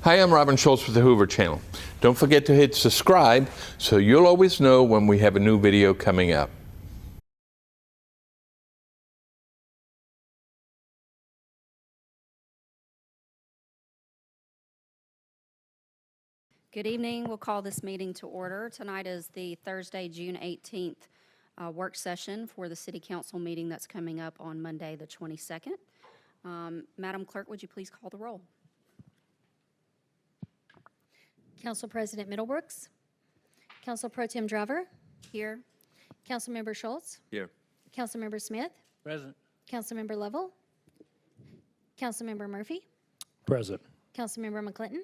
Hi, I'm Robin Schultz with the Hoover Channel. Don't forget to hit subscribe so you'll always know when we have a new video coming up. Good evening. We'll call this meeting to order. Tonight is the Thursday, June 18th work session for the City Council meeting that's coming up on Monday, the 22nd. Madam Clerk, would you please call the roll? Council President Middlebrooks. Council Pro-Tem Driver. Here. Councilmember Schultz. Here. Councilmember Smith. Present. Councilmember Lovell. Councilmember Murphy. Present. Councilmember McClinton.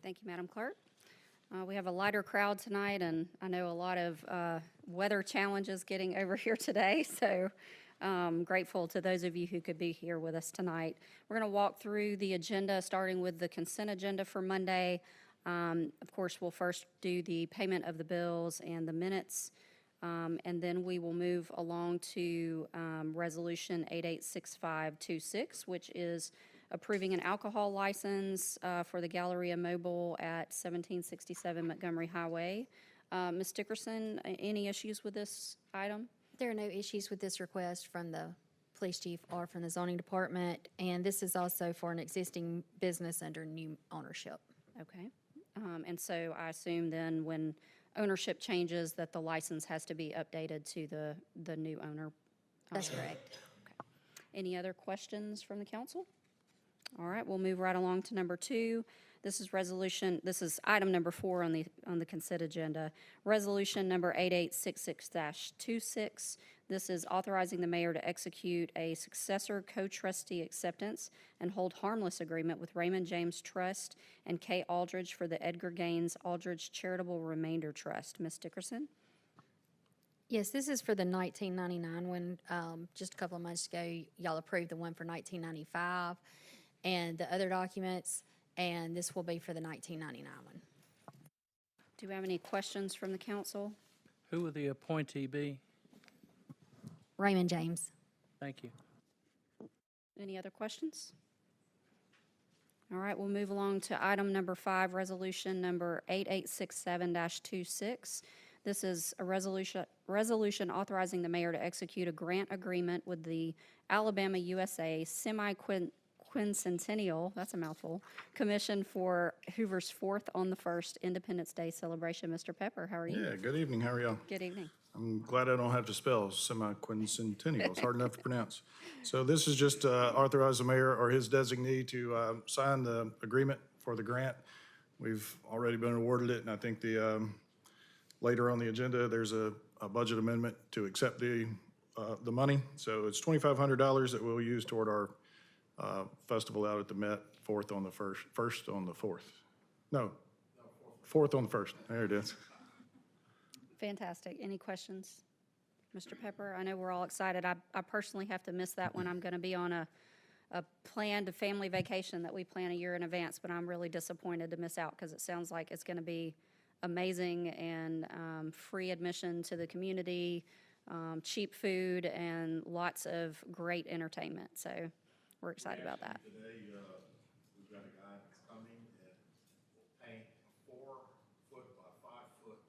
Thank you, Madam Clerk. We have a lighter crowd tonight, and I know a lot of weather challenges getting over here today, so grateful to those of you who could be here with us tonight. We're going to walk through the agenda, starting with the consent agenda for Monday. Of course, we'll first do the payment of the bills and the minutes, and then we will move along to Resolution 886526, which is approving an alcohol license for the Galleria Mobile at 1767 Montgomery Highway. Ms. Dickerson, any issues with this item? There are no issues with this request from the police chief or from the zoning department, and this is also for an existing business under new ownership. Okay. And so I assume then when ownership changes that the license has to be updated to the new owner? That's correct. Okay. Any other questions from the council? All right, we'll move right along to number 2. This is item number 4 on the consent agenda. Resolution number 8866-26. This is authorizing the mayor to execute a successor co-trustee acceptance and hold harmless agreement with Raymond James Trust and Kay Aldridge for the Edgar Gaines Aldridge Charitable Remainder Trust. Ms. Dickerson? Yes, this is for the 1999 one. Just a couple of months ago, y'all approved the one for 1995 and the other documents, and this will be for the 1999 one. Do we have any questions from the council? Who will the appointee be? Raymond James. Thank you. Any other questions? All right, we'll move along to item number 5, resolution number 8867-26. This is a resolution authorizing the mayor to execute a grant agreement with the Alabama USA Semi-Quincentennial, that's a mouthful, Commission for Hoover's 4th on the 1st Independence Day celebration. Mr. Pepper, how are you? Yeah, good evening. How are y'all? Good evening. I'm glad I don't have to spell semi-quincentennial. It's hard enough to pronounce. So this is just authorize the mayor or his designee to sign the agreement for the grant. We've already been awarded it, and I think later on the agenda, there's a budget amendment to accept the money. So it's $2,500 that we'll use toward our festival out at the Met, 4th on the 1st on the 4th. No, 4th on the 1st. There it is. Fantastic. Any questions? Mr. Pepper, I know we're all excited. I personally have to miss that when I'm going to be on a planned family vacation that we plan a year in advance, but I'm really disappointed to miss out because it sounds like it's going to be amazing and free admission to the community, cheap food, and lots of great entertainment. So we're excited about that. Today, we've got a guy that's coming and will paint a 4-foot by 5-foot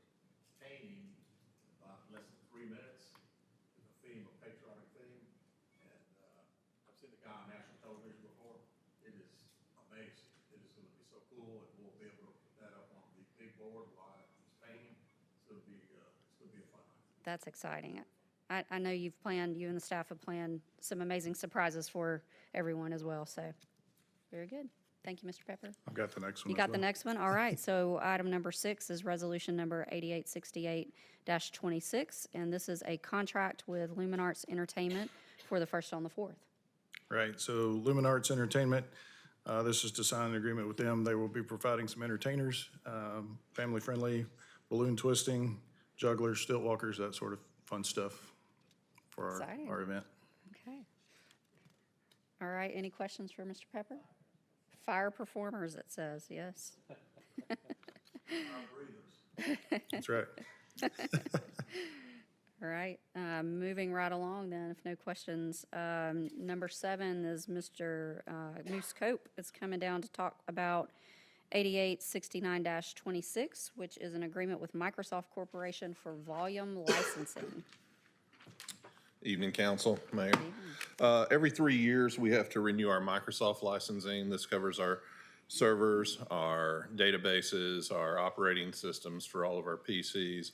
painting in about less than 3 minutes with a theme, a patriotic theme. And I've seen the guy on national television before. It is amazing. It is going to be so cool, and we'll be able to put that up on the big board while he's painting. So it's going to be a fun night. That's exciting. I know you and the staff have planned some amazing surprises for everyone as well, so very good. Thank you, Mr. Pepper. I've got the next one. You got the next one? All right, so item number 6 is resolution number 8868-26, and this is a contract with Lumen Arts Entertainment for the 1st on the 4th. Right, so Lumen Arts Entertainment, this is to sign an agreement with them. They will be providing some entertainers, family-friendly, balloon twisting, jugglers, stilt walkers, that sort of fun stuff for Exciting. our event. Okay. All right, any questions for Mr. Pepper? Fire performers, it says, yes. That's right. All right, moving right along then, if no questions. Number 7 is Mr. Moose Cope. It's coming down to talk about 8869-26, which is an agreement with Microsoft Corporation for volume licensing. Evening, Council, Mayor. Every 3 years, we have to renew our Microsoft licensing. This covers our servers, our databases, our operating systems for all of our PCs,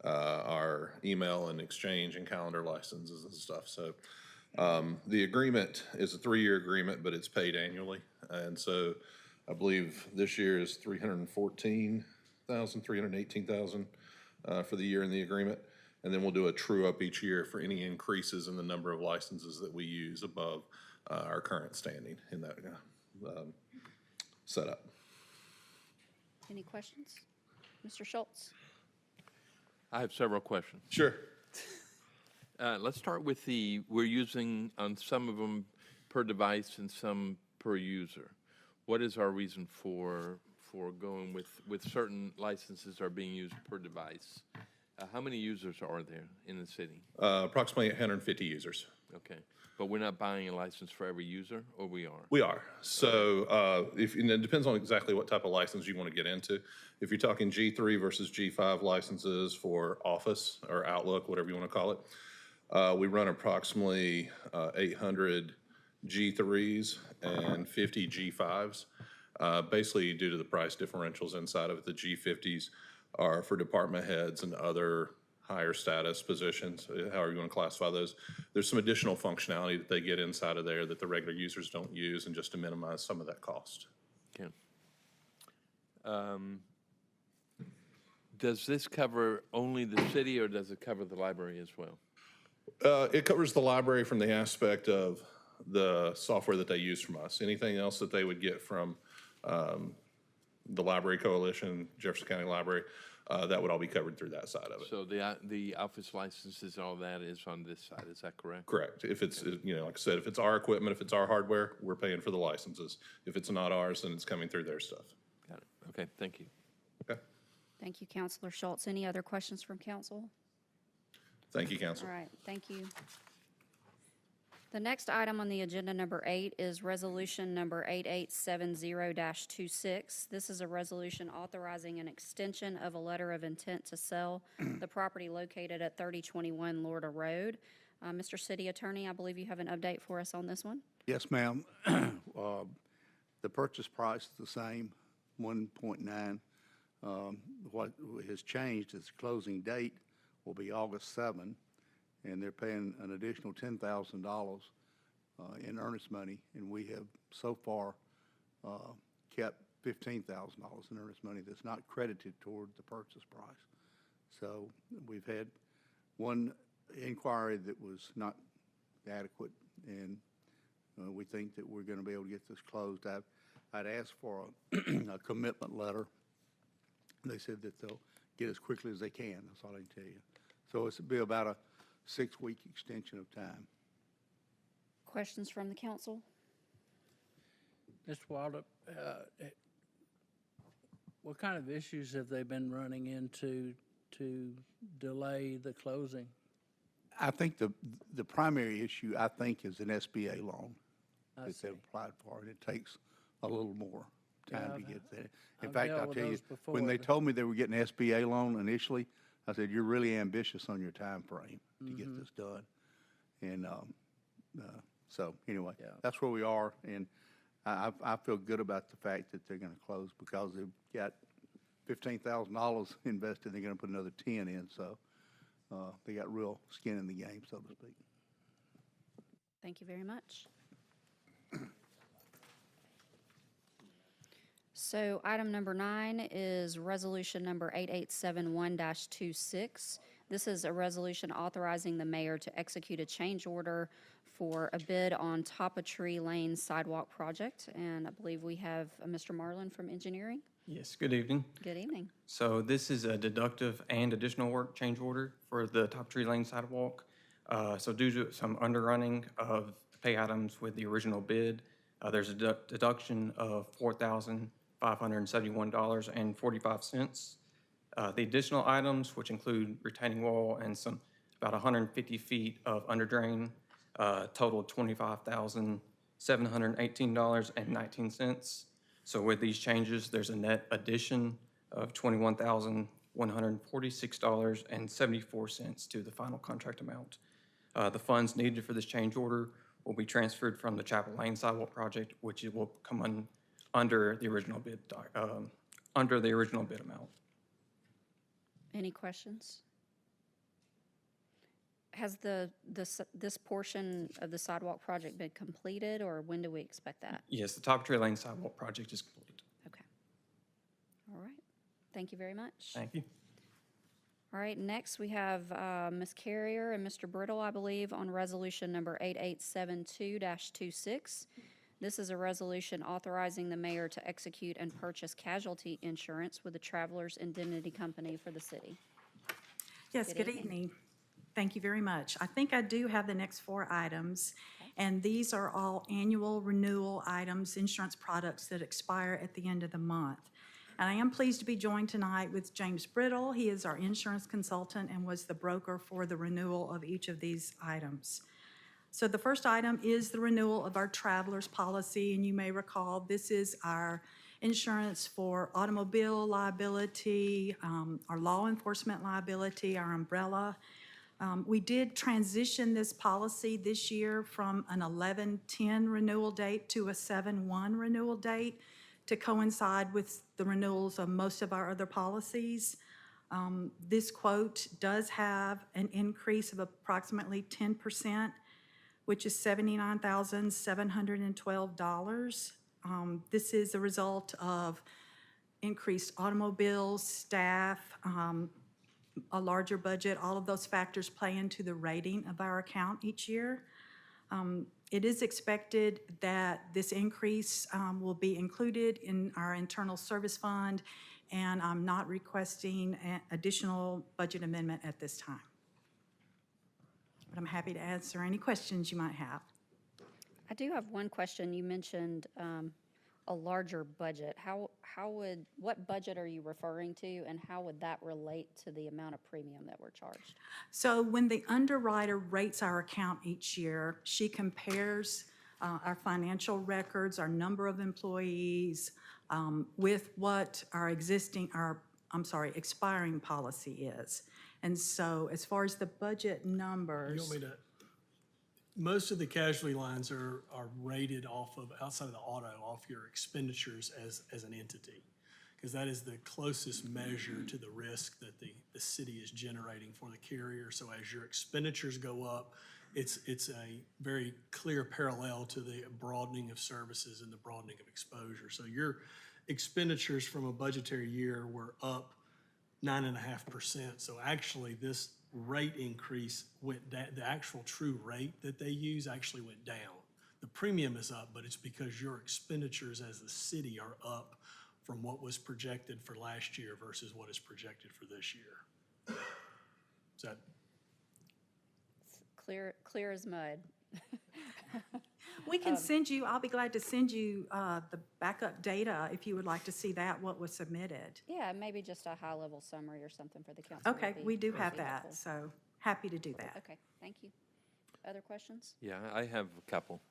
our email and exchange and calendar licenses and stuff. So the agreement is a 3-year agreement, but it's paid annually. And so I believe this year is $318,000 for the year in the agreement. And then we'll do a true-up each year for any increases in the number of licenses that we use above our current standing in that setup. Any questions? Mr. Schultz? I have several questions. Sure. Let's start with we're using on some of them per device and some per user. What is our reason for going with certain licenses are being used per device? How many users are there in the city? Approximately 150 users. Okay, but we're not buying a license for every user, or we are? We are. So and it depends on exactly what type of license you want to get into. If you're talking G3 versus G5 licenses for Office or Outlook, whatever you want to call it, we run approximately 800 G3s and 50 G5s. Basically, due to the price differentials inside of it, the G50s are for department heads and other higher status positions, however you want to classify those. There's some additional functionality that they get inside of there that the regular users don't use, and just to minimize some of that cost. Okay. Does this cover only the city, or does it cover the library as well? It covers the library from the aspect of the software that they use from us. Anything else that they would get from the Library Coalition, Jefferson County Library, that would all be covered through that side of it. So the office licenses, all that is on this side, is that correct? Correct. If it's, like I said, if it's our equipment, if it's our hardware, we're paying for the licenses. If it's not ours, then it's coming through their stuff. Got it. Okay, thank you. Okay. Thank you, Counselor Schultz. Any other questions from council? Thank you, Council. All right, thank you. The next item on the agenda, number 8, is resolution number 8870-26. This is a resolution authorizing an extension of a letter of intent to sell the property located at 3021 Lorda Road. Mr. City Attorney, I believe you have an update for us on this one. Yes, ma'am. The purchase price is the same, 1.9. What has changed is the closing date will be August 7, and they're paying an additional $10,000 in earnest money, and we have so far kept $15,000 in earnest money that's not credited toward the purchase price. So we've had one inquiry that was not adequate, and we think that we're going to be able to get this closed. I'd asked for a commitment letter. They said that they'll get as quickly as they can. That's all I can tell you. So it's be about a 6-week extension of time. Questions from the council? Mr. Waldup, what kind of issues have they been running into to delay the closing? I think the primary issue, I think, is an SBA loan that they've applied for, and it takes a little more time to get there. In fact, I'll tell you, when they told me they were getting an SBA loan initially, I said, you're really ambitious on your time frame to get this done. And so anyway, that's where we are. And I feel good about the fact that they're going to close because they've got $15,000 invested. They're going to put another 10 in. So they got real skin in the game, so to speak. Thank you very much. So item number 9 is resolution number 8871-26. This is a resolution authorizing the mayor to execute a change order for a bid on Top-a-Tree Lane sidewalk project. And I believe we have Mr. Marlin from engineering. Yes, good evening. Good evening. So this is a deductive and additional work change order for the Top-a-Tree Lane sidewalk. So due to some underrunning of the pay items with the original bid, there's a deduction of $4,571.45. The additional items, which include retaining wall and some about 150 feet of under drain, total $25,718.19. So with these changes, there's a net addition of $21,146.74 to the final contract amount. The funds needed for this change order will be transferred from the Chapel Lane sidewalk project, which it will come under the original bid, amount. Any questions? Has this portion of the sidewalk project been completed, or when do we expect that? Yes, the Top Tree Lane sidewalk project is complete. Okay. All right. Thank you very much. Thank you. All right, next we have Ms. Carrier and Mr. Brittle, I believe, on resolution number 8872-26. This is a resolution authorizing the mayor to execute and purchase casualty insurance with the Travelers Indemnity Company for the city. Yes, good evening. Thank you very much. I think I do have the next 4 items, and these are all annual renewal items, insurance products that expire at the end of the month. And I am pleased to be joined tonight with James Brittle. He is our insurance consultant and was the broker for the renewal of each of these items. So the first item is the renewal of our traveler's policy, and you may recall this is our insurance for automobile liability, our law enforcement liability, our umbrella. We did transition this policy this year from an 11/10 renewal date to a 7/1 renewal date to coincide with the renewals of most of our other policies. This quote does have an increase of approximately 10%, which is $79,712. This is a result of increased automobiles, staff, a larger budget. All of those factors play into the rating of our account each year. It is expected that this increase will be included in our internal service fund, and I'm not requesting an additional budget amendment at this time. But I'm happy to answer any questions you might have. I do have one question. You mentioned a larger budget. What budget are you referring to, and how would that relate to the amount of premium that we're charged? So when the underwriter rates our account each year, she compares our financial records, our number of employees, with what our expiring policy is. And so as far as the budget numbers. You want me to, most of the casualty lines are rated off of, outside of the auto, off your expenditures as an entity, because that is the closest measure to the risk that the city is generating for the carrier. So as your expenditures go up, it's a very clear parallel to the broadening of services and the broadening of exposure. So your expenditures from a budgetary year were up 9.5%. So actually this rate increase went down. The actual true rate that they use actually went down. The premium is up, but it's because your expenditures as the city are up from what was projected for last year versus what is projected for this year. Is that Clear as mud. We can send you, I'll be glad to send you the backup data if you would like to see that, what was submitted. Yeah, maybe just a high-level summary or something for the council. Okay, would we do would have be that, helpful. so happy to do that. Okay, thank you. Other questions? Yeah, I have a couple.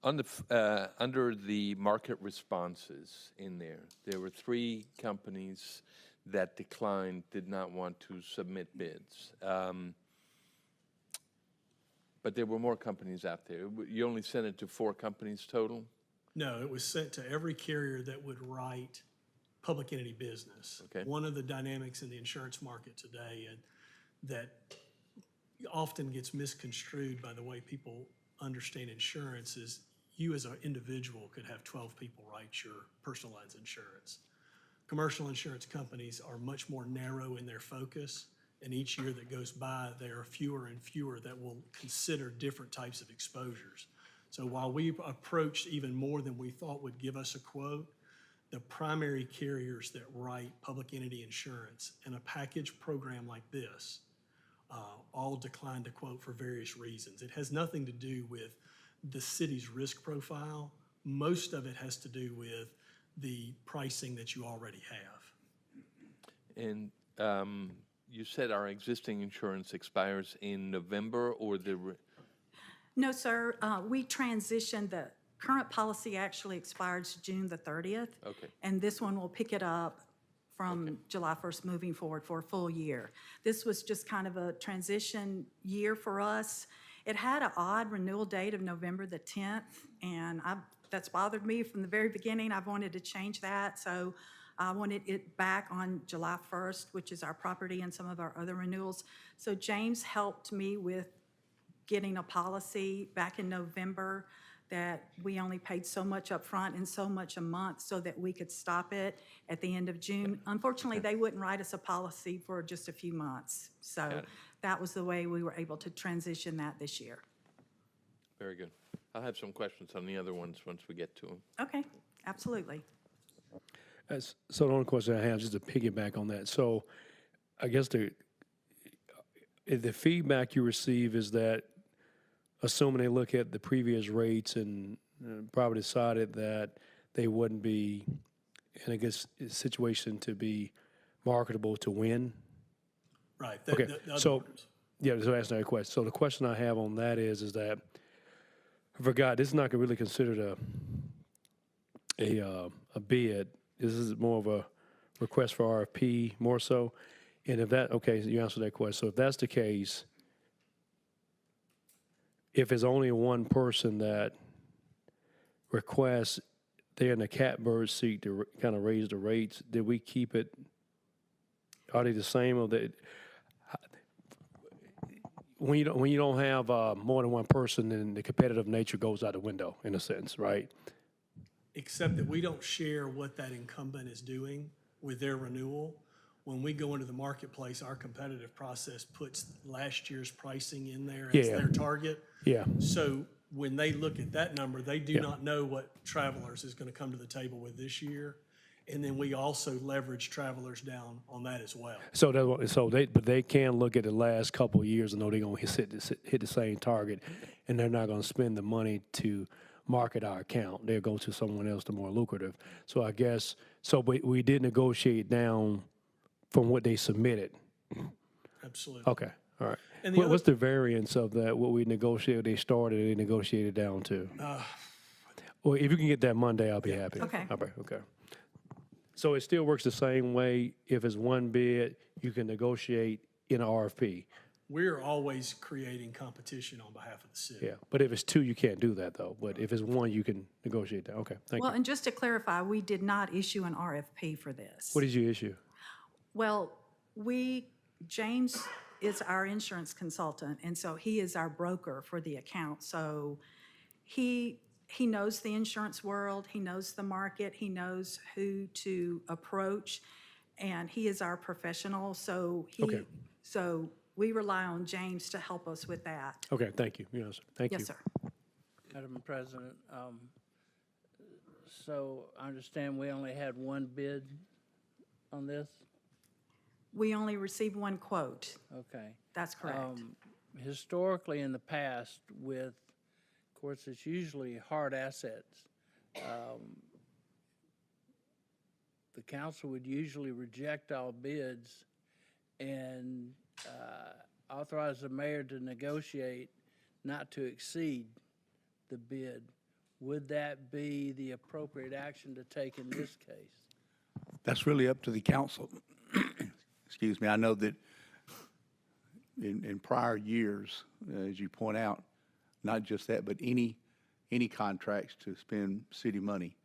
Under the market responses in there were 3 companies that declined, did not want to submit bids. But there were more companies out there. You only sent it to 4 companies total? No, it was sent to every carrier that would write public entity business. Okay. One of the dynamics in the insurance market today that often gets misconstrued by the way people understand insurance is you as an individual could have 12 people write your personal lines insurance. Commercial insurance companies are much more narrow in their focus, and each year that goes by, there are fewer and fewer that will consider different types of exposures. So while we've approached even more than we thought would give us a quote, the primary carriers that write public entity insurance in a package program like this all declined to quote for various reasons. It has nothing to do with the city's risk profile. Most of it has to do with the pricing that you already have. And you said our existing insurance expires in November, or No, sir, we transitioned, the current policy actually expires June the 30th. Okay. And this one will pick it up from July 1st moving forward for a full year. This was just kind of a transition year for us. It had an odd renewal date of November the 10th, and that's bothered me from the very beginning. I've wanted to change that, so I wanted it back on July 1st, which is our property and some of our other renewals. So James helped me with getting a policy back in November that we only paid so much up front and so much a month so that we could stop it at the end of June. Unfortunately, they wouldn't write us a policy for just a few months. So that was the way we were able to transition that this year. very good. I'll have some questions on the other ones once we get to them. Okay, absolutely. So the only question I have, just to piggyback on that, so I guess the feedback you receive is that, assuming they look at the previous rates and probably decided that they wouldn't be in a good situation to be marketable to win? Right. Okay, the other so, orders. yeah, so that's another question. So the question I have on that is that, I forgot, this is not really considered a bid. This is more of a request for RFP, more so. And if that, okay, so you answered that question. So if that's the case, if it's only one person that requests, they're in the catbird seat to kind of raise the rates, did we keep it? Are they the same, or they? When you don't have more than one person, then the competitive nature goes out the window, in a sense, right? Except that we don't share what that incumbent is doing with their renewal. When we go into the marketplace, our competitive process puts last year's pricing in there as Yeah. their target. Yeah. So when they look at that number, they do Yeah. not know what Travelers is going to come to the table with this year. And then we also leverage Travelers down on that as well. But they can look at the last couple of years and know they're going to hit the same target, and they're not going to spend the money to market our account. They'll go to someone else, the more lucrative. So I guess, we did negotiate down from what they submitted. Absolutely. Okay, all right. And the What's the variance of that, what we negotiated, they started, they negotiated down to? Well, if you can get that Monday, I'll be happy. Okay. Okay. So it still works the same way. If it's one bid, you can negotiate in an RFP. We're always creating competition on behalf of the city. Yeah, but if it's two, you can't do that, though. But if it's one, you can negotiate that. Okay, thank Well, you. and just to clarify, we did not issue an RFP for this. What did you issue? Well, James is our insurance consultant, and so he is our broker for the account. So he knows the insurance world, he knows the market, he knows who to approach, and he is our professional. So Okay. so we rely on James to help us with that. Okay, thank you. Yes, thank you. Yes, sir. Madam President, so I understand we only had one bid on this? We only received one quote. Okay. That's correct. Historically, in the past, of course, it's usually hard assets. The council would usually reject all bids and authorize the mayor to negotiate not to exceed the bid. Would that be the appropriate action to take in this case? That's really up to the council. Excuse me, I know that in prior years, as you point out, not just that, but any contracts to spend city money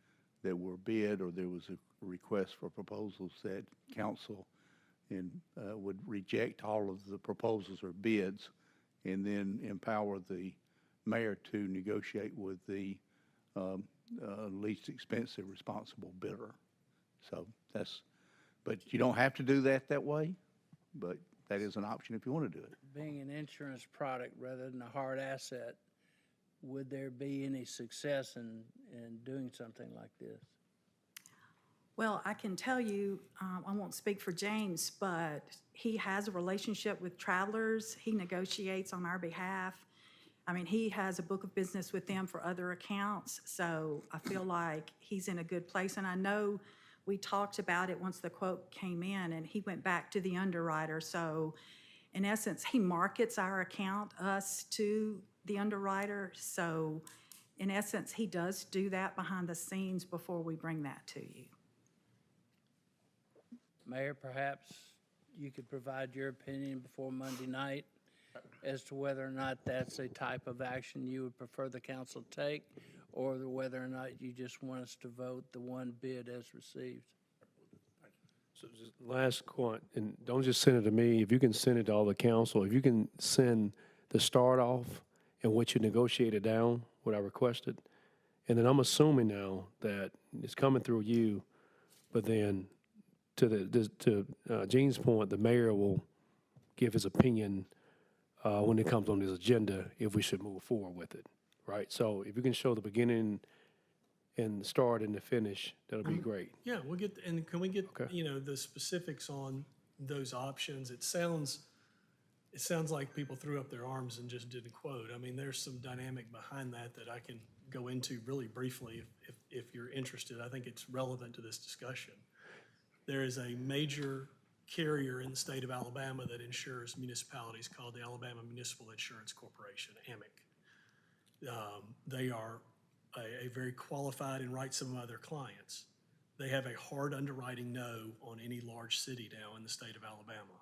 that were bid or there was a request for proposals, that council would reject all of the proposals or bids and then empower the mayor to negotiate with the least expensive responsible bidder. So but you don't have to do that way, but that is an option if you want to do it. Being an insurance product rather than a hard asset, would there be any success in doing something like this? Well, I can tell you, I won't speak for James, but he has a relationship with Travelers. He negotiates on our behalf. I mean, he has a book of business with them for other accounts, so I feel like he's in a good place. And I know we talked about it once the quote came in, and he went back to the underwriter. So in essence, he markets our account, us, to the underwriter. So in essence, he does do that behind the scenes before we bring that to you. Mayor, perhaps you could provide your opinion before Monday night as to whether or not that's a type of action you would prefer the council take, or whether or not you just want us to vote the one bid as received. So just last point, and don't just send it to me, if you can send it to all the council, if you can send the start off and what you negotiated down, what I requested, and then I'm assuming now that it's coming through you, but then to Gene's point, the mayor will give his opinion when it comes on his agenda if we should move forward with it, right? So if you can show the beginning and the start and the finish, that'll be great. Yeah, we'll get, and can we get, Okay. you know, the specifics on those options? It sounds like people threw up their arms and just did a quote. I mean, there's some dynamic behind that I can go into really briefly if you're interested. I think it's relevant to this discussion. There is a major carrier in the state of Alabama that insures municipalities called the Alabama Municipal Insurance Corporation, AMIC. They are a very qualified and write some of other clients. They have a hard underwriting no on any large city now in the state of Alabama.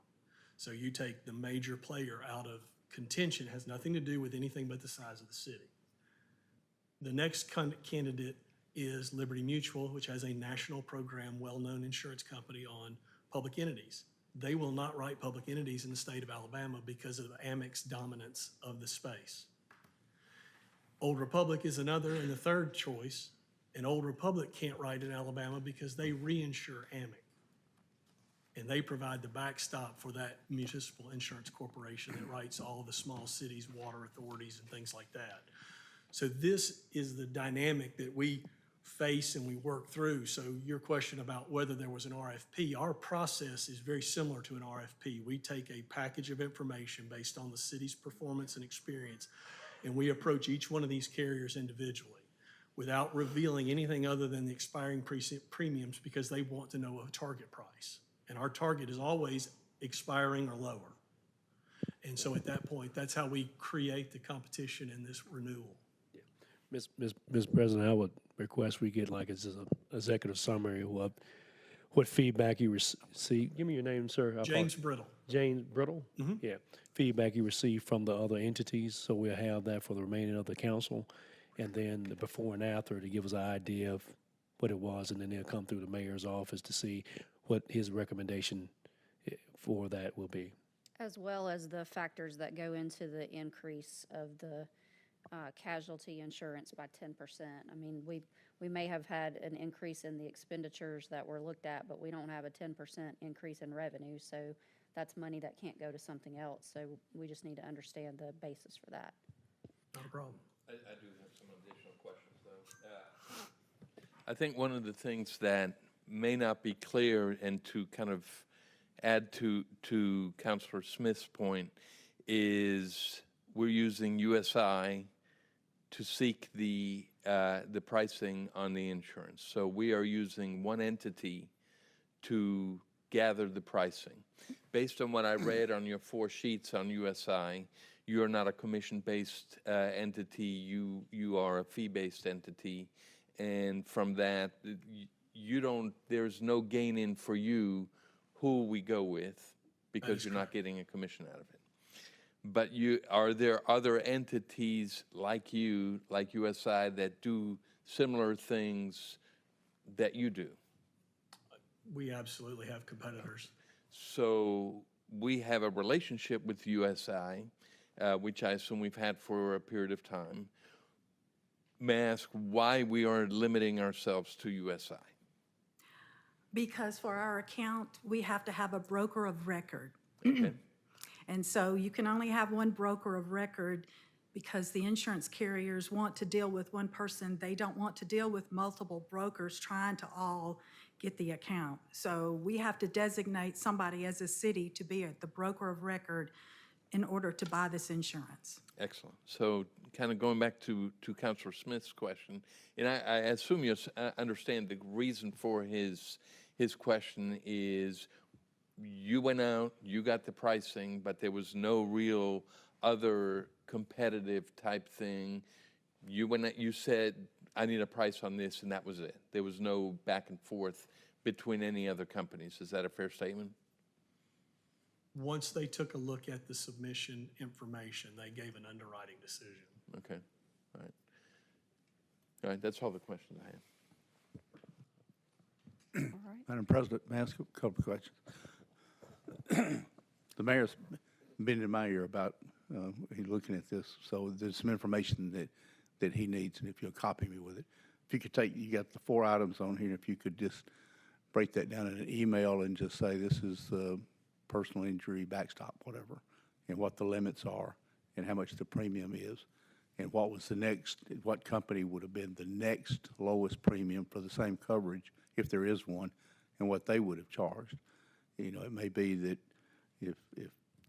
So you take the major player out of contention, has nothing to do with anything but the size of the city. The next candidate is Liberty Mutual, which has a national program, well-known insurance company on public entities. They will not write public entities in the state of Alabama because of Amic's dominance of the space. Old Republic is another and the third choice, and Old Republic can't write in Alabama because they reinsure Amic. And they provide the backstop for that municipal insurance corporation that writes all the small cities, water authorities, and things like that. So this is the dynamic that we face and we work through. So your question about whether there was an RFP, our process is very similar to an RFP. We take a package of information based on the city's performance and experience, and we approach each one of these carriers individually without revealing anything other than the expiring premiums, because they want to know a target price. And our target is always expiring or lower. And so at that point, that's how we create the competition in this renewal. Ms. President, I would request we get like as an executive summary of what feedback you received. Give me your name, sir. James Brittle. James Brittle? Yeah. Feedback you received from the other entities, so we'll have that for the remaining of the council. And then the before and after to give us an idea of what it was, and then they'll come through the mayor's office to see what his recommendation for that will be. As well as the factors that go into the increase of the casualty insurance by 10%. I mean, we may have had an increase in the expenditures that were looked at, but we don't have a 10% increase in revenue, so that's money that can't go to something else. So we just need to understand the basis for that. Not a problem. I do have some additional questions, though. I think one of the things that may not be clear, and to kind of add to Councilor Smith's point, is we're using USI to seek the pricing on the insurance. So we are using one entity to gather the pricing. Based on what I read on your 4 sheets on USI, you are not a commission-based entity. You are a fee-based entity, and from that, there's no gain in for you who we go with, because you're not getting a commission out of it. But are there other entities like you, like USI, that do similar things that you do? We absolutely have competitors. So we have a relationship with USI, which I assume we've had for a period of time. May I ask why we are limiting ourselves to USI? Because for our account, we have to have a broker of record. Okay. And so you can only have one broker of record because the insurance carriers want to deal with one person. They don't want to deal with multiple brokers trying to all get the account. So we have to designate somebody as a city to be the broker of record in order to buy this insurance. Excellent. So kind of going back to Counselor Smith's question, and I assume you understand the reason for his question is you went out, you got the pricing, but there was no real other competitive type thing. You went out, you said, I need a price on this, and that was it. There was no back and forth between any other companies. Is that a fair statement? Once they took a look at the submission information, they gave an underwriting decision. Okay, all right. All right, that's all the questions I have. All right. Madam President, may I ask a couple of questions? The mayor's been in my ear about, he's looking at this, so there's some information that he needs, and if you'll copy me with it. If you could take, you got the 4 items on here, if you could just break that down in an email and just say this is the personal injury backstop, whatever, and what the limits are, and how much the premium is, and what was the next, what company would have been the next lowest premium for the same coverage, if there is one, and what they would have charged. You know, it may be that if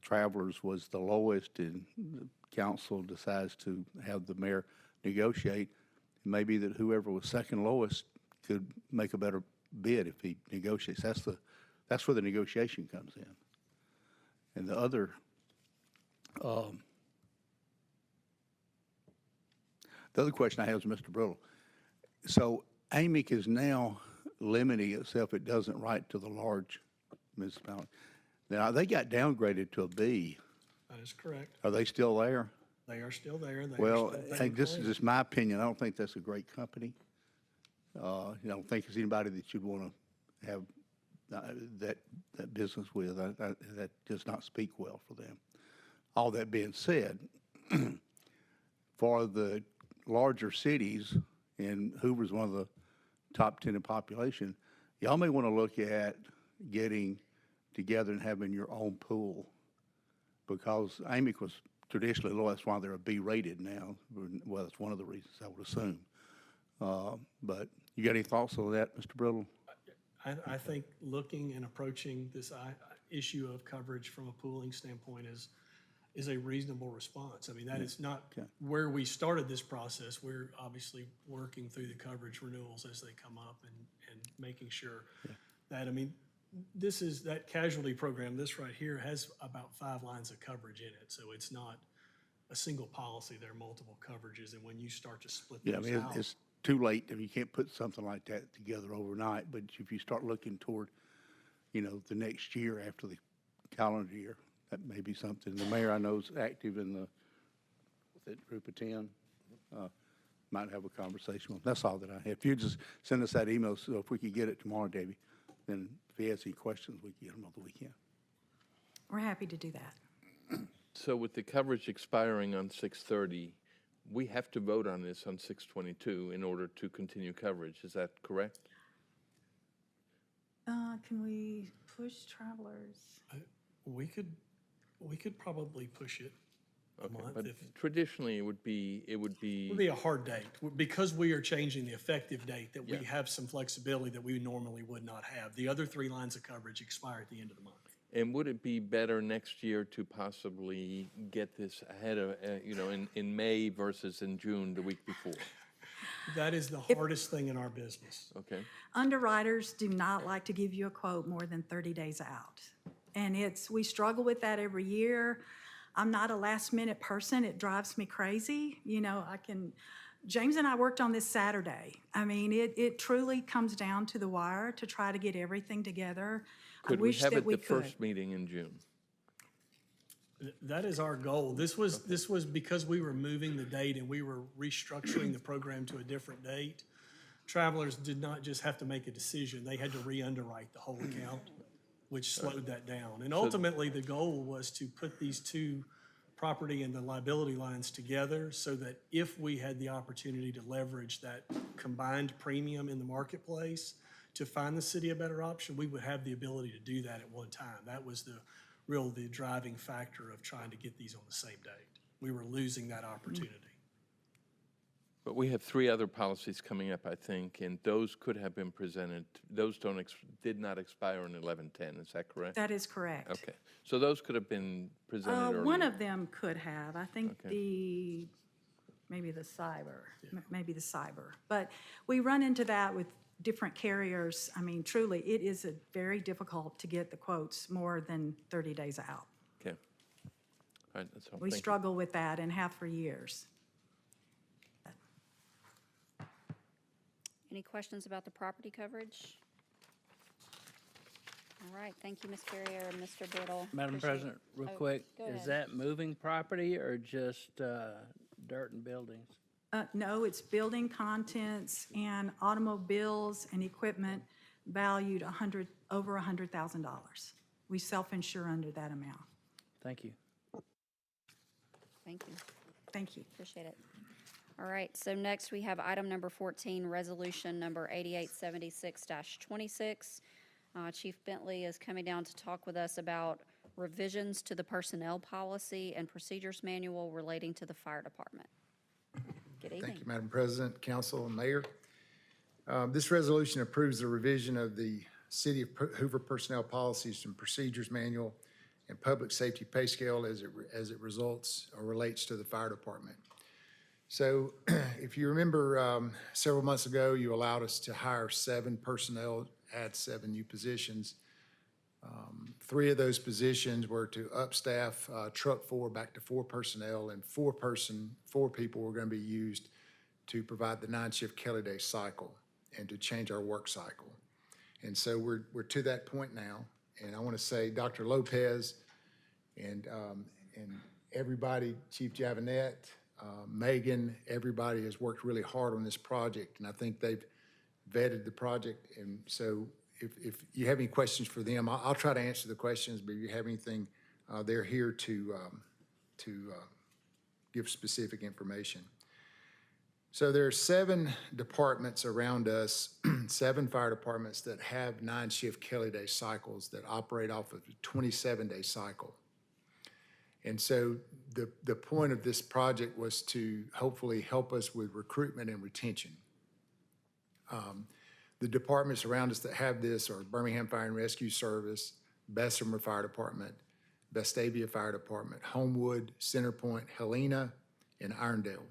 Travelers was the lowest and the council decides to have the mayor negotiate, it may be that whoever was second lowest could make a better bid if he negotiates. That's where the negotiation comes in. And the other, question I have is Mr. Brittle. So AMIC is now limiting itself, it doesn't write to the large municipality. Now, they got downgraded to a B. That is correct. Are they still there? They are still there. They are Well, still hey, paying this is claims. just my opinion. I don't think that's a great company. I don't think there's anybody that you'd want to have that business with. That does not speak well for them. All that being said, for the larger cities, and Hoover's one of the top 10 in population, y'all may want to look at getting together and having your own pool, because AMIC was traditionally low. That's why they're a B rated now. Well, that's one of the reasons, I would assume. But you got any thoughts on that, Mr. Brittle? I think looking and approaching this issue of coverage from a pooling standpoint is a reasonable response. I mean, that is not where we started this process. We're obviously working through the coverage renewals as they come up and making sure that, I mean, that casualty program, this right here, has about 5 lines of coverage in it. So it's not a single policy. There are multiple coverages. And when you start to split Yeah, I those mean, out. it's too late. I mean, you can't put something like that together overnight, but if you start looking toward, the next year after the calendar year, that may be something. The mayor, I know, is active in that group of 10. Might have a conversation with them. That's all that I have. If you just send us that email, so if we could get it tomorrow, Debbie, then if he has any questions, we can get them over the weekend. We're happy to do that. So with the coverage expiring on 6/30, we have to vote on this on 6/22 in order to continue coverage. Is that correct? Can we push Travelers? We could probably push it a Okay, month. but If traditionally, it would be, it would be a hard date. Because we are changing the effective date, that we Yeah. have some flexibility that we normally would not have. The other 3 lines of coverage expire at the end of the month. and would it be better next year to possibly get this ahead of, in May versus in June, the week before? That is the hardest thing in our business. Okay? Underwriters do not like to give you a quote more than 30 days out. And we struggle with that every year. I'm not a last minute person. It drives me crazy. James and I worked on this Saturday. I mean, it truly comes down to the wire to try to get everything together. I Could we wish have that it we the could. first meeting in June? That is our goal. This was because we were moving the date and we were restructuring the program to a different date. Travelers did not just have to make a decision, they had to re-underwrite the whole account, which slowed that down. And ultimately, the goal was to put these 2 property and the liability lines together so that if we had the opportunity to leverage that combined premium in the marketplace to find the city a better option, we would have the ability to do that at one time. That was the driving factor of trying to get these on the same date. We were losing that opportunity. But we have 3 other policies coming up, I think, and those could have been presented. Those did not expire in 11/10, is that correct? That is correct. Okay, so those could have been presented earlier. One of them could have. I think Okay. the maybe the cyber, maybe the cyber. But we run into that with different carriers. I mean, truly, it is very difficult to get the quotes more than 30 days out. Okay. All right, that's all. We Thank you. struggle with that and have for years. Any questions about the property coverage? All right, thank you, Ms. Ferrier and Mr. Biddle. Madam Appreciate President, it. real Oh, quick, go is ahead. that moving property or just dirt and buildings? No, it's building contents and automobiles and equipment valued over $100,000. We self-insure under that amount. Thank you. Thank you. Thank you. Appreciate it. All right, so next we have item number 14, resolution number 8876-26. Chief Bentley is coming down to talk with us about revisions to the personnel policy and procedures manual relating to the fire department. Good evening. Thank you, Madam President, Council, and Mayor. This resolution approves the revision of the City of Hoover Personnel Policies and Procedures Manual and Public Safety Pay Scale as it results or relates to the fire department. So if you remember, several months ago, you allowed us to hire 7 personnel, add 7 new positions. 3 of those positions were to upstaff truck 4 back to 4 personnel, and 4 people were going to be used to provide the 9-shift Kelly Day cycle and to change our work cycle. And so we're to that point now, and I want to say Dr. Lopez and everybody, Chief Javanette, Megan, everybody has worked really hard on this project, and I think they've vetted the project. And so if you have any questions for them, I'll try to answer the questions, but if you have anything, they're here to give specific information. So there are 7 departments around us, 7 fire departments that have 9-shift Kelly Day cycles that operate off of a 27-day cycle. And so the point of this project was to hopefully help us with recruitment and retention. The departments around us that have this are Birmingham Fire and Rescue Service, Bessemer Fire Department, Vestavia Fire Department, Homewood, Centerpoint, Helena, and Irondale.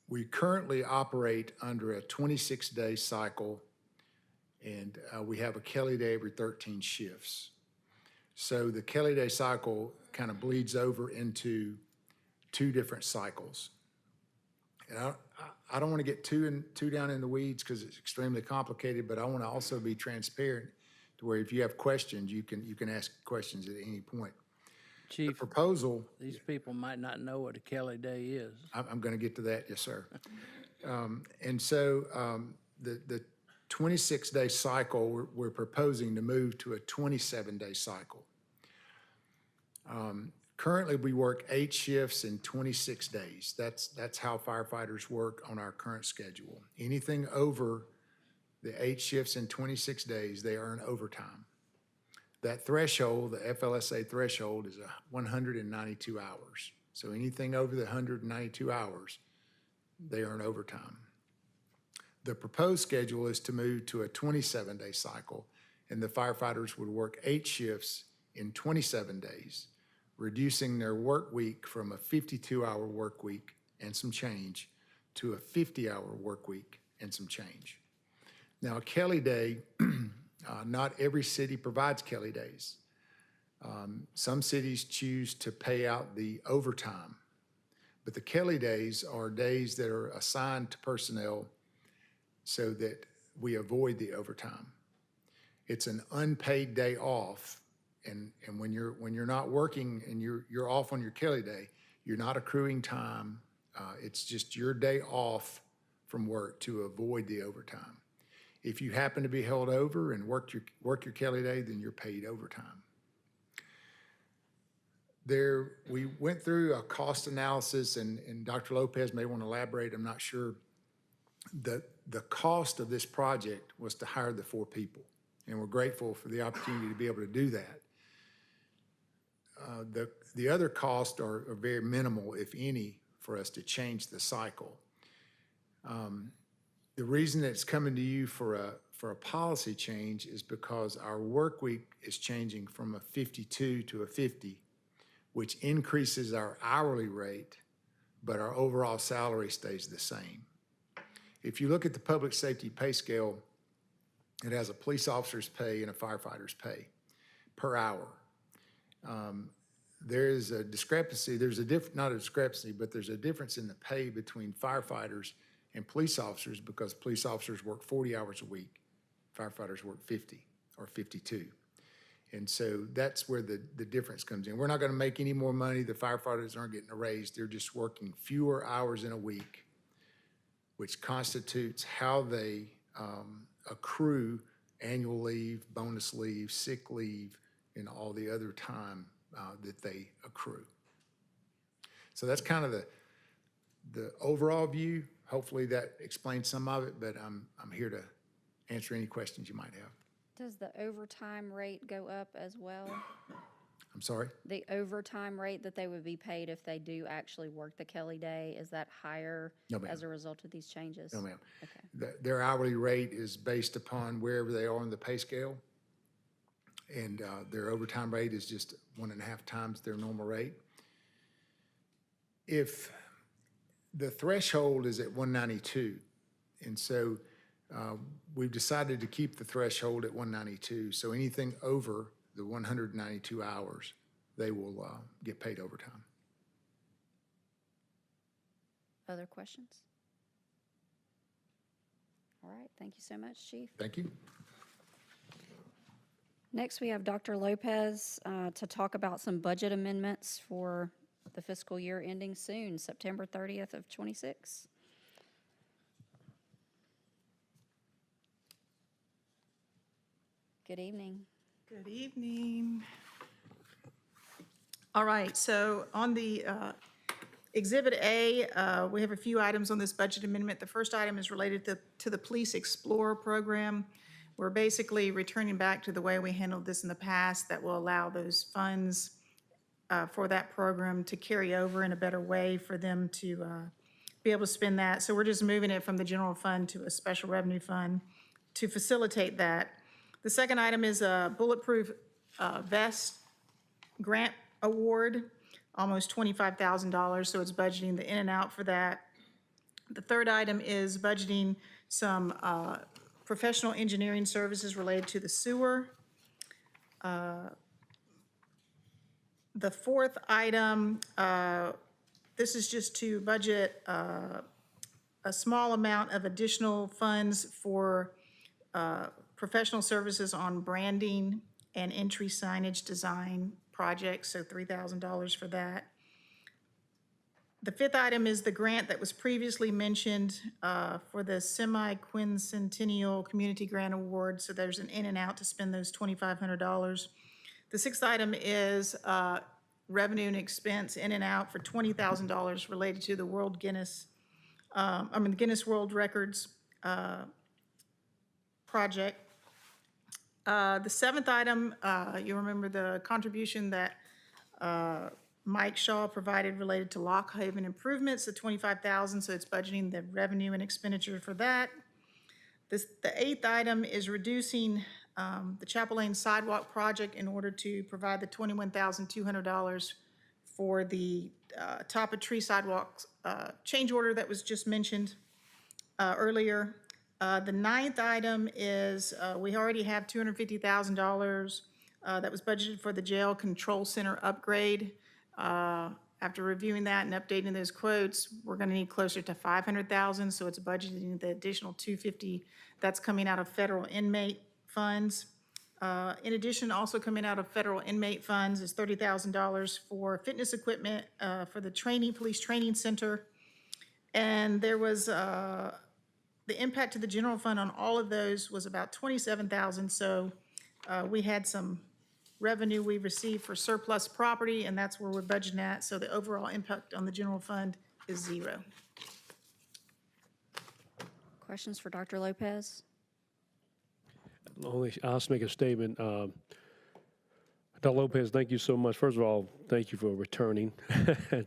We currently operate under a 26-day cycle, and we have a Kelly Day every 13 shifts. So the Kelly Day cycle kind of bleeds over into 2 different cycles. And I don't want to get too down in the weeds because it's extremely complicated, but I want to also be transparent to where if you have questions, you can ask questions at any point. The Chief, proposal, these people might not know what a Kelly Day is. I'm going to get to that, yes, sir. And so the 26-day cycle, we're proposing to move to a 27-day cycle. Currently, we work 8 shifts in 26 days. That's how firefighters work on our current schedule. Anything over the 8 shifts in 26 days, they earn overtime. That threshold, the FLSA threshold, is 192 hours. So anything over the 192 hours, they earn overtime. The proposed schedule is to move to a 27-day cycle, and the firefighters would work 8 shifts in 27 days, reducing their work week from a 52-hour work week and some change to a 50-hour work week and some change. Now, a Kelly Day, not every city provides Kelly Days. Some cities choose to pay out the overtime, but the Kelly Days are days that are assigned to personnel so that we avoid the overtime. It's an unpaid day off. And when you're not working and you're off on your Kelly Day, you're not accruing time. It's just your day off from work to avoid the overtime. If you happen to be held over and work your Kelly Day, then you're paid overtime. We went through a cost analysis, and Dr. Lopez may want to elaborate, I'm not sure. The cost of this project was to hire the 4 people, and we're grateful for the opportunity to be able to do that. The other costs are very minimal, if any, for us to change the cycle. The reason it's coming to you for a policy change is because our work week is changing from a 52 to a 50, which increases our hourly rate but our overall salary stays the same. If you look at the public safety pay scale, it has a police officer's pay and a firefighter's pay per hour. There is a discrepancy, not a discrepancy, but there's a difference in the pay between firefighters and police officers because police officers work 40 hours a week, firefighters work 50 or 52. And so that's where the difference comes in. We're not going to make any more money. The firefighters aren't getting a raise. They're just working fewer hours in a week, which constitutes how they accrue annual leave, bonus leave, sick leave, and all the other time that they accrue. So that's kind of the overall view. Hopefully that explains some of it, but I'm here to answer any questions you might have. Does the overtime rate go up as well? I'm sorry? The overtime rate that they would be paid if they do actually work the Kelly Day, is that higher No, ma'am. as a result of these changes? No, ma'am. Okay. Their hourly rate is based upon wherever they are on the pay scale. And their overtime rate is just 1.5 times their normal rate. If the threshold is at 192, and so we've decided to keep the threshold at 192. So anything over the 192 hours, they will get paid overtime. Other questions? All right, thank you so much, Chief. Thank you. Next, we have Dr. Lopez to talk about some budget amendments for the fiscal year ending soon, September 30th of '26. Good evening. Good evening. All right, so on the Exhibit A, we have a few items on this budget amendment. The first item is related to the Police Explorer program. We're basically returning back to the way we handled this in the past that will allow those funds for that program to carry over in a better way for them to be able to spend that. So we're just moving it from the general fund to a special revenue fund to facilitate that. The second item is a bulletproof vest grant award, almost $25,000, so it's budgeting the in and out for that. The third item is budgeting some professional engineering services related to the sewer. The fourth item, this is just to budget a small amount of additional funds for professional services on branding and entry signage design projects, so $3,000 for that. The fifth item is the grant that was previously mentioned for the semi-quincentennial community grant award, so there's an in and out to spend those $2,500. The sixth item is revenue and expense in and out for $20,000 related to the Guinness World Records project. The seventh item, you remember the contribution that Mike Shaw provided related to Lock Haven improvements, the $25,000, so it's budgeting the revenue and expenditure for that. The eighth item is reducing the Chapel Lane sidewalk project in order to provide the $21,200 for the top of tree sidewalks change order that was just mentioned earlier. The ninth item is we already have $250,000 that was budgeted for the jail control center upgrade. After reviewing that and updating those quotes, we're going to need closer to $500,000, so it's budgeting the additional $250 that's coming out of federal inmate funds. In addition, also coming out of federal inmate funds is $30,000 for fitness equipment for the police training center. And there was the impact to the general fund on all of those was about $27,000. So we had some revenue we received for surplus property, and that's where we're budgeting at. So the overall impact on the general fund is zero. Questions for Dr. Lopez? I'll just make a statement. Dr. Lopez, thank you so much. First of all, thank you for returning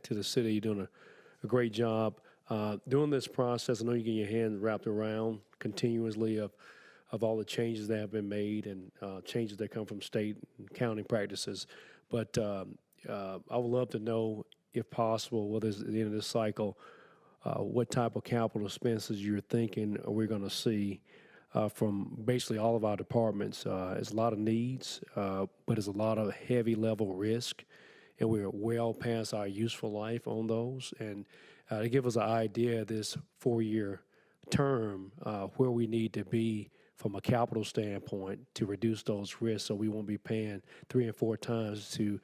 to the city. You're doing a great job. During this process, I know you get your hand wrapped around continuously of all the changes that have been made and changes that come from state and county practices. But I would love to know if possible, whether it's at the end of this cycle, what type of capital expenses you're thinking we're going to see from basically all of our departments. There's a lot of needs, but there's a lot of heavy level risk, and we're well past our useful life on those. And to give us an idea of this 4-year term, where we need to be from a capital standpoint to reduce those risks, so we won't be paying 3 and 4 times to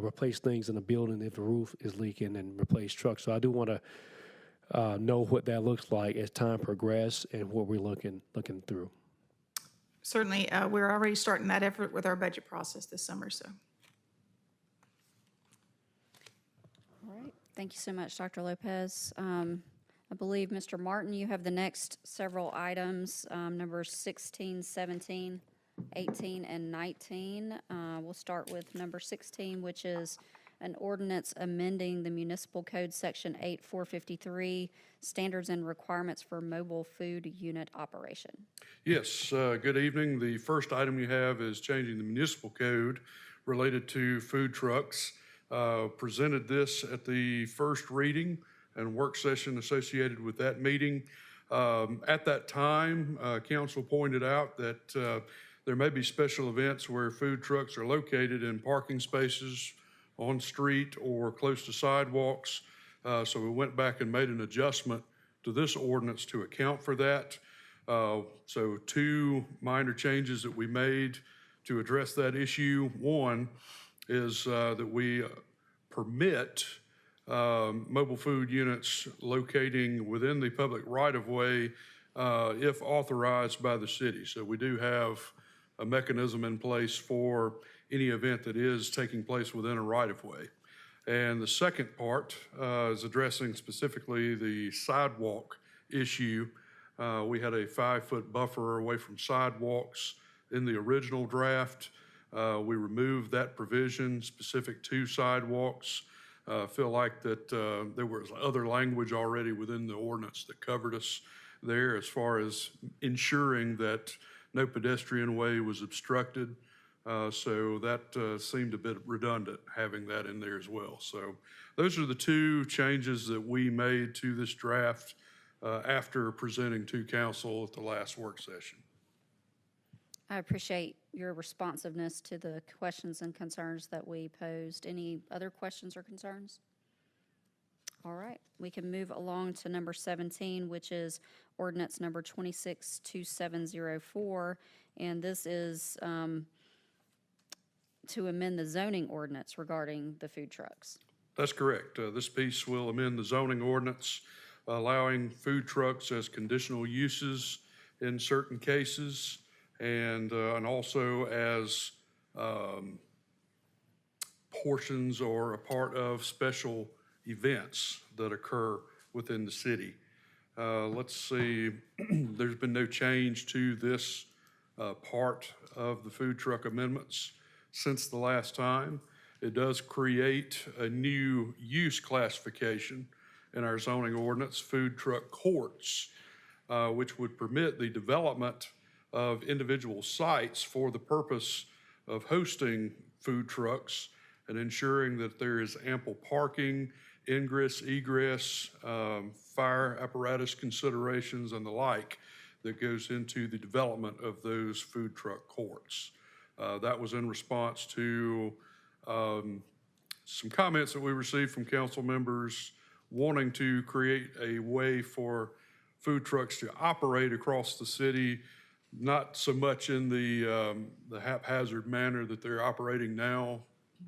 replace things in the building if the roof is leaking and replace trucks. So I do want to know what that looks like as time progresses and what we're looking through. Certainly, we're already starting that effort with our budget process this summer, so. All right, thank you so much, Dr. Lopez. I believe, Mr. Martin, you have the next several items, numbers 16, 17, 18, and 19. We'll start with number 16, which is an ordinance amending the Municipal Code Section 8453, Standards and Requirements for Mobile Food Unit Operation. Yes, good evening. The first item you have is changing the municipal code related to food trucks. Presented this at the first reading and work session associated with that meeting. At that time, council pointed out that there may be special events where food trucks are located in parking spaces, on street, or close to sidewalks. So we went back and made an adjustment to this ordinance to account for that. So 2 minor changes that we made to address that issue. One is that we permit mobile food units locating within the public right-of-way if authorized by the city. So we do have a mechanism in place for any event that is taking place within a right-of-way. And the second part is addressing specifically the sidewalk issue. We had a 5-foot buffer away from sidewalks in the original draft. We removed that provision specific to sidewalks. Feel like that there was other language already within the ordinance that covered us there as far as ensuring that no pedestrian way was obstructed. So that seemed a bit redundant having that in there as well. So those are the 2 changes that we made to this draft after presenting to council at the last work session. I appreciate your responsiveness to the questions and concerns that we posed. Any other questions or concerns? All right, we can move along to number 17, which is ordinance number 262704, and this is to amend the zoning ordinance regarding the food trucks. That's correct. This piece will amend the zoning ordinance, allowing food trucks as conditional uses in certain cases, and also as portions or a part of special events that occur within the city. Let's see, there's been no change to this part of the food truck amendments since the last time. It does create a new use classification in our zoning ordinance, food truck courts, which would permit the development of individual sites for the purpose of hosting food trucks and ensuring that there is ample parking, ingress, egress, fire apparatus considerations, and the like that goes into the development of those food truck courts. That was in response to some comments that we received from council members wanting to create a way for food trucks to operate across the city, not so much in the haphazard manner that they're operating now,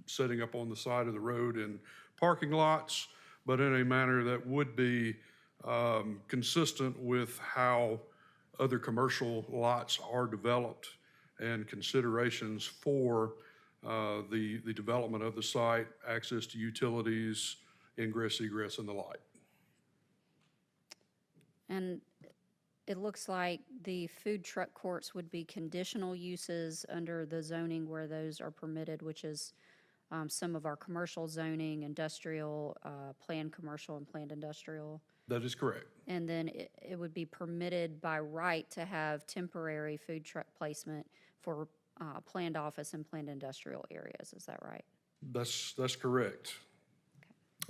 setting up on the side of the road in parking lots, but in a manner that would be consistent with how other commercial lots are developed and considerations for the development of the site, access to utilities, ingress, egress, and the like. And it looks like the food truck courts would be conditional uses under the zoning where those are permitted, which is some of our commercial zoning, industrial, planned commercial and planned industrial. That is correct. And then it would be permitted by right to have temporary food truck placement for planned office and planned industrial areas. Is that right? That's correct.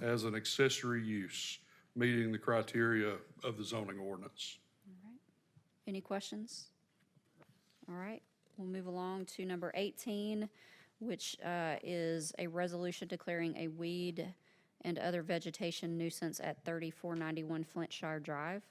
as an accessory use, meeting the criteria of the zoning ordinance. Any questions? All right, we'll move along to number 18, which is a resolution declaring a weed and other vegetation nuisance at 3491 Flintshire Drive.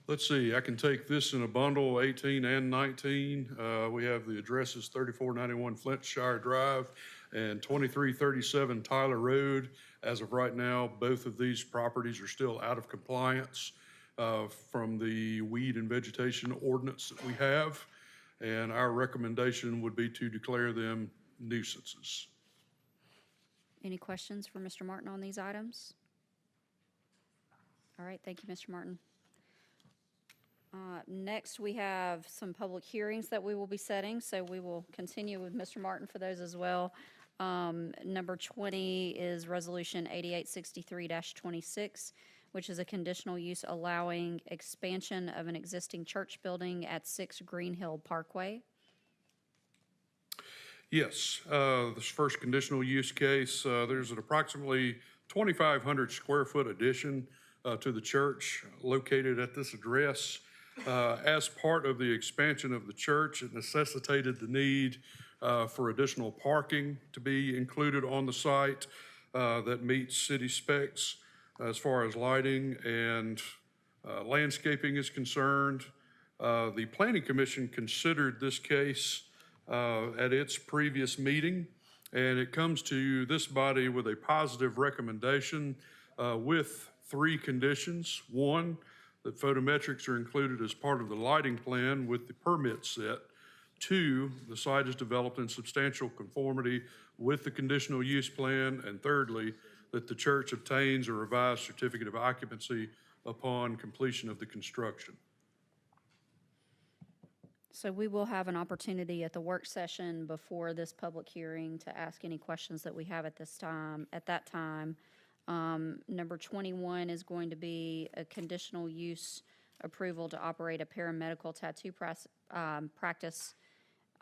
Let's see, I can take this in a bundle, 18 and 19. We have the addresses 3491 Flintshire Drive and 2337 Tyler Road. As of right now, both of these properties are still out of compliance from the weed and vegetation ordinance that we have. And our recommendation would be to declare them nuisances. Any questions for Mr. Martin on these items? All right, thank you, Mr. Martin. Next, we have some public hearings that we will be setting, so we will continue with Mr. Martin for those as well. Number 20 is Resolution 8863-26, which is a conditional use allowing expansion of an existing church building at 6 Green Hill Parkway. Yes, this first conditional use case, there's an approximately 2,500 square foot addition to the church located at this address. As part of the expansion of the church, it necessitated the need for additional parking to be included on the site that meets city specs as far as lighting and landscaping is concerned. The Planning Commission considered this case at its previous meeting, and it comes to this body with a positive recommendation with 3 conditions. 1, that photometrics are included as part of the lighting plan with the permit set. 2, the site is developed in substantial conformity with the conditional use plan. And thirdly, that the church obtains a revised certificate of occupancy upon completion of the construction. So we will have an opportunity at the work session before this public hearing to ask any questions that we have at that time. Number 21 is going to be a conditional use approval to operate a paramedical tattoo practice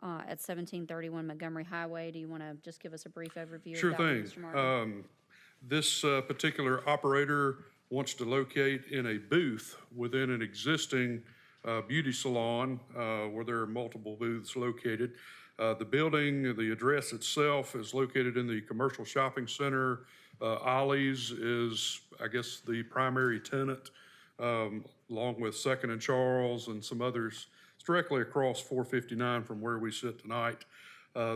at 1731 Montgomery Highway. Do you want to just give us a brief overview Sure of that one, thing. Mr. Martin? This particular operator wants to locate in a booth within an existing beauty salon where there are multiple booths located. The building, the address itself is located in the commercial shopping center. Ollie's is, I guess, the primary tenant, along with Second and Charles and some others. It's directly across 459 from where we sit tonight.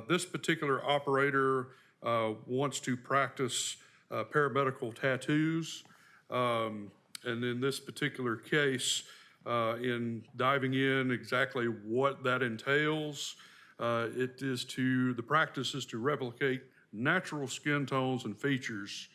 This particular operator wants to practice paramedical tattoos. And in this particular case, in diving in exactly what that entails, the practice is to replicate natural skin tones and features.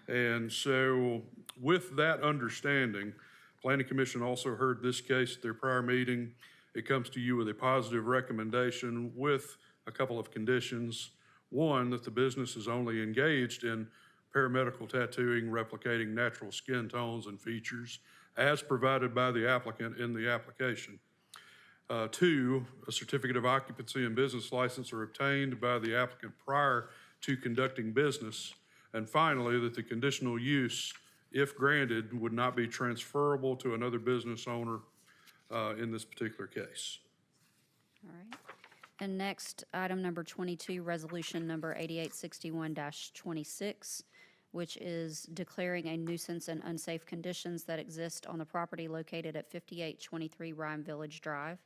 And so with that understanding, Planning Commission also heard this case at their prior meeting. It comes to you with a positive recommendation with a couple of conditions. 1, that the business is only engaged in paramedical tattooing, replicating natural skin tones and features as provided by the applicant in the application. 2, a certificate of occupancy and business license are obtained by the applicant prior to conducting business. And finally, that the conditional use, if granted, would not be transferable to another business owner in this particular case. All right. And next, item number 22, resolution number 8861-26, which is declaring a nuisance and unsafe conditions that exist on the property located at 5823 Ryan Village Drive.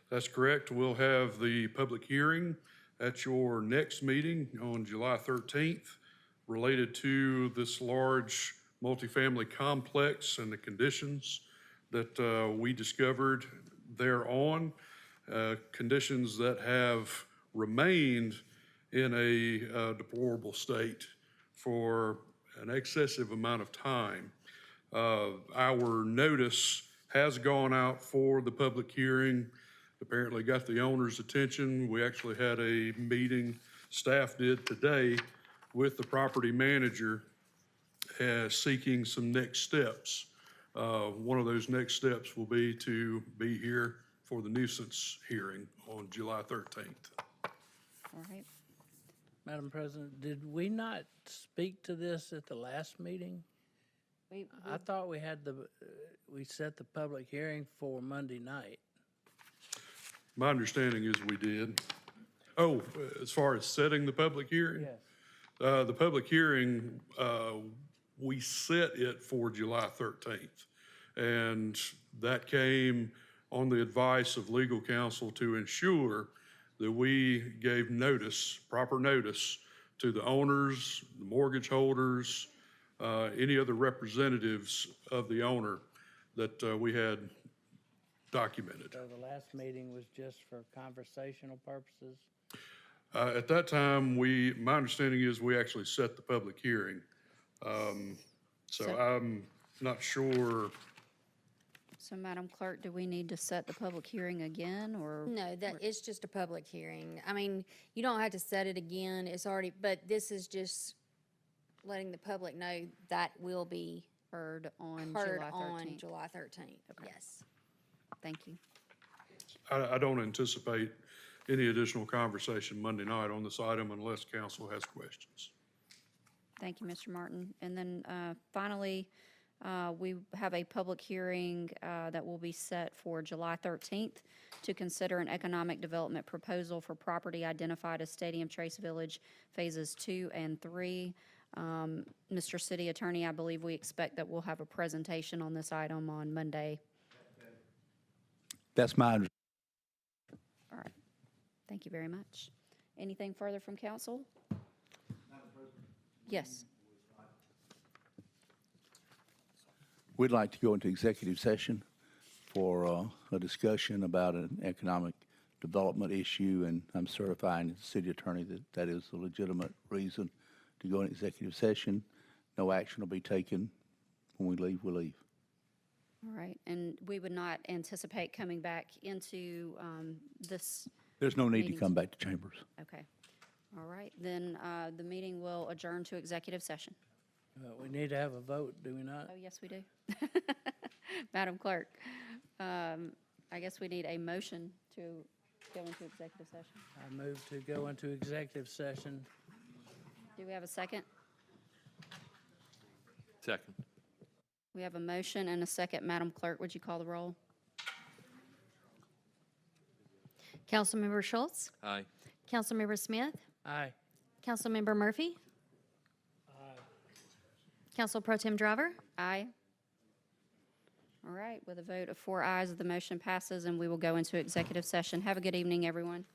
That's correct. We'll have the public hearing at your next meeting on July 13th related to this large multifamily complex and the conditions that we discovered thereon, conditions that have remained in a deplorable state for an excessive amount of time. Our notice has gone out for the public hearing, apparently got the owner's attention. We actually had a meeting, staff did today, with the property manager seeking some next steps. One of those next steps will be to be here for the nuisance hearing on July 13th. All right. Madam President, did we not speak to this at the last meeting? I thought we had we set the public hearing for Monday night. My understanding is we did. Oh, as far as setting the public hearing? Yes. The public hearing, we set it for July 13th. And that came on the advice of legal counsel to ensure that we gave notice, proper notice, to the owners, the mortgage holders, any other representatives of the owner that we had documented. So the last meeting was just for conversational purposes? At that time, my understanding is we actually set the public hearing. So I'm not sure. So, Madam Clerk, do we need to set the public hearing again, or? No, it's just a public hearing. I mean, you don't have to set it again, it's already, but this is just letting the public know that will be Heard on heard July on 13th? July 13th, yes. Thank you. I don't anticipate any additional conversation Monday night on this item unless council has questions. Thank you, Mr. Martin. And then finally, we have a public hearing that will be set for July 13th to consider an economic development proposal for property identified as Stadium Trace Village Phases 2 and 3. Mr. City Attorney, I believe we expect that we'll have a presentation on this item on Monday. That's my All right. Thank you very much. Anything further from council? Yes. We'd like to go into executive session for a discussion about an economic development issue, and I'm certifying as the city attorney that that is a legitimate reason to go into executive session. No action will be taken. When we leave, we leave. All right. And we would not anticipate coming back into this. There's no need to Meetings. come back to chambers. Okay. All right. Then the meeting will adjourn to executive session. We need to have a vote, do we not? Oh, yes, we do. Madam Clerk, I guess we need a motion to go into executive session. I move to go into executive session. Do we have a second? Second. We have a motion and a second. Madam Clerk, would you call the roll? Councilmember Schultz? Aye. Councilmember Smith? Aye. Councilmember Murphy? Council Pro-Tem Driver? Aye. All right, with a vote of 4 ayes, the motion passes, and we will go into executive session. Have a good evening, everyone.